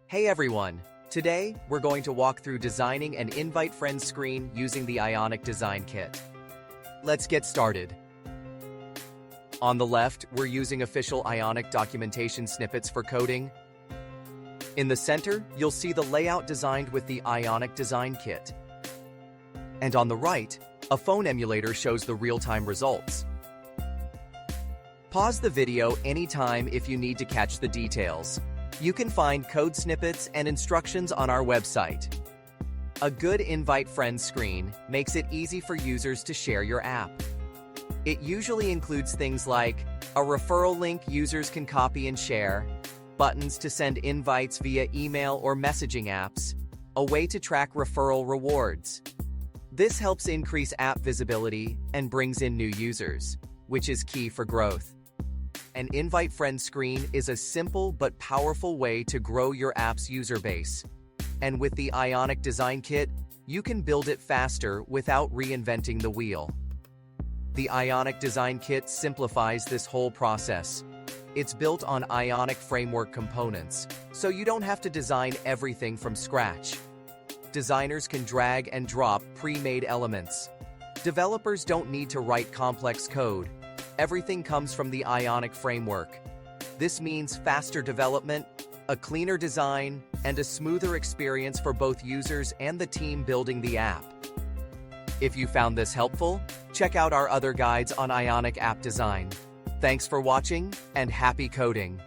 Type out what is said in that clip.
Hey everyone! Today, we're going to walk through designing an Invite Friends screen using the Ionic Design Kit. Let's get started. On the left, we're using official Ionic documentation snippets for coding. In the center, you'll see the layout designed with the Ionic Design Kit. And on the right, a phone emulator shows the real-time results. Pause the video anytime if you need to catch the details. You can find code snippets and instructions on our website. A good Invite Friends screen makes it easy for users to share your app. It usually includes things like a referral link users can copy and share, buttons to send invites via email or messaging apps, a way to track referral rewards. This helps increase app visibility and brings in new users, which is key for growth. An Invite Friends screen is a simple but powerful way to grow your app's user base. And with the Ionic Design Kit, you can build it faster without reinventing the wheel. The Ionic Design Kit simplifies this whole process. It's built on Ionic framework components, so you don't have to design everything from scratch. Designers can drag and drop pre-made elements. Developers don't need to write complex code. Everything comes from the Ionic framework. This means faster development, a cleaner design, and a smoother experience for both users and the team building the app. If you found this helpful, check out our other guides on Ionic app design. Thanks for watching, and happy coding!